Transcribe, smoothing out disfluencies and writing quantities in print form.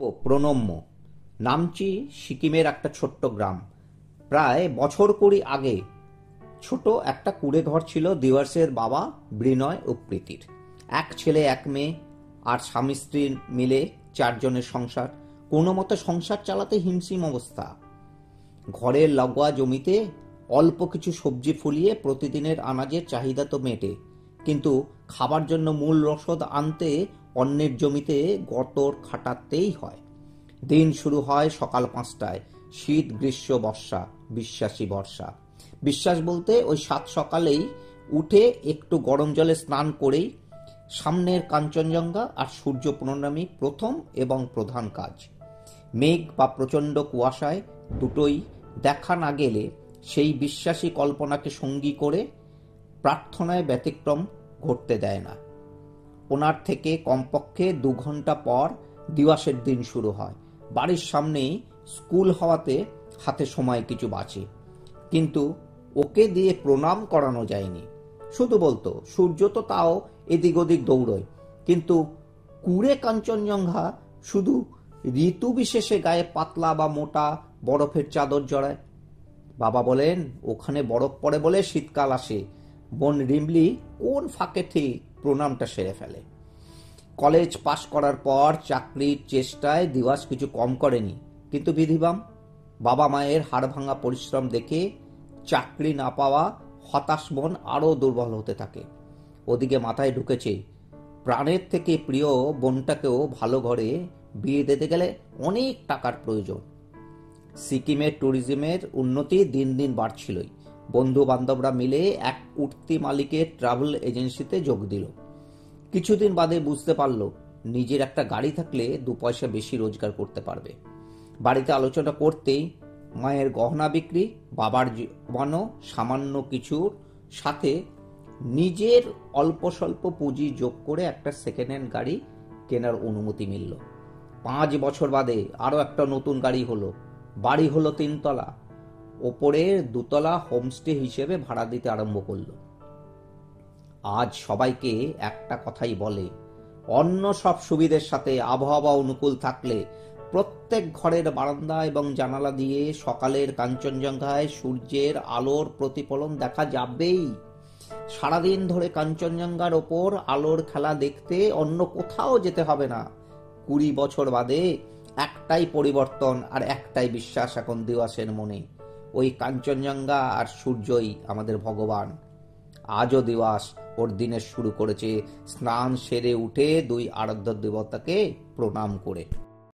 প্রণম্য। নামচি সিকিমের একটা ছোট্ট গ্রাম। প্রায় বছর কুড়ি আগে ছোট একটা কুড়ে ঘর ছিল দিবসের বাবা বিনয় ও প্রীতির। এক ছেলে এক মেয়ে আর স্বামী স্ত্রী মিলে চারজনের সংসার। কোনো মতে সংসার চালাতে হিমশিম অবস্থা। ঘরের লাগোয়া জমিতে অল্প কিছু সবজি ফলিয়ে প্রতিদিনের আনাজের চাহিদা তো মেটে, কিন্তু খাবার জন্য মূল রসদ আনতে অন্যের জমিতে গতর খাটাতেই হয়। দিন শুরু হয় সকাল 5টায়। শীত গ্রীষ্ম বর্ষা, বিশ্বাসী বর্ষা। বিশ্বাস বলতে ওই 7 সকালেই উঠে একটু গরম জলে স্নান করেই সামনের কাঞ্চনজঙ্ঘা আর সূর্য প্রণামী প্রথম এবং প্রধান কাজ। মেঘ বা প্রচণ্ড কুয়াশায় দুটোই দেখা না গেলে সেই বিশ্বাসী কল্পনাকে সঙ্গী করে প্রার্থনায় ব্যতিক্রম ঘটতে দেয় না। ওনার থেকে কমপক্ষে 2 ঘন্টা পর দিবসের দিন শুরু হয়। বাড়ির সামনেই স্কুল হওয়াতে হাতে সময় কিছু বাঁচে, কিন্তু ওকে দিয়ে প্রণাম করানো যায়নি। শুধু বলতো সূর্য তো তাও এদিক ওদিক দৌড়য়, কিন্তু কুড়ে কাঞ্চনজঙ্ঘা শুধু ঋতু বিশেষে গায়ে পাতলা বা মোটা বরফের চাদর জড়ায়। বাবা বলেন ওখানে বরফ পড়ে বলে শীতকাল আসে। বোন রিমলি কোন ফাঁকে ঠিক প্রণামটা সেরে ফেলে। কলেজ পাশ করার পর চাকরির চেষ্টায় দিবস কিছু কম করেনি, কিন্তু বিধিবাম বাবা মায়ের হাড় ভাঙা পরিশ্রম দেখে চাকরি না পাওয়া হতাশ মন আরও দুর্বল হতে থাকে। ওদিকে মাথায় ঢুকেছে প্রাণের থেকে প্রিয় বোনটাকেও ভালো ঘরে বিয়ে দিতে গেলে অনেক টাকার প্রয়োজন। সিকিমের ট্যুরিজমের উন্নতি দিন দিন বাড়ছিলই। বন্ধু বান্ধবরা মিলে এক উঠতি মালিকের ট্রাভেল এজেন্সিতে যোগ দিল। কিছুদিন বাদে বুঝতে পারল নিজের একটা গাড়ি থাকলে 2 পয়সা বেশি রোজগার করতে পারবে। বাড়িতে আলোচনা করতেই মায়ের গহনা বিক্রি, বাবার জমানো সামান্য কিছুর সাথে নিজের অল্প স্বল্প পুঁজি যোগ করে একটা সেকেন্ড হ্যান্ড গাড়ি কেনার অনুমতি মিলল। 5 বছর বাদে আরও একটা নতুন গাড়ি হলো। বাড়ি হলো 3 তলা, ওপরের 2 তলা হোমস্টে হিসেবে ভাড়া দিতে আরম্ভ করলো। আজ সবাইকে একটা কথাই বলে, অন্য সব সুবিধের সাথে আবহাওয়া অনুকূল থাকলে প্রত্যেক ঘরের বারান্দা এবং জানালা দিয়ে সকালের কাঞ্চনজঙ্ঘায় সূর্যের আলোর প্রতিফলন দেখা যাবেই। সারাদিন ধরে কাঞ্চনজঙ্ঘার ওপর আলোর খেলা দেখতে অন্য কোথাও যেতে হবে না। 20 বছর বাদে একটাই পরিবর্তন আর একটাই বিশ্বাস এখন দিবসের মনে, ওই কাঞ্চনজঙ্ঘা আর সূর্যই আমাদের ভগবান। আজও দিবস ওর দিনের শুরু করেছে স্নান সেরে উঠে 2 আরাধ্য দেবতাকে প্রণাম করে।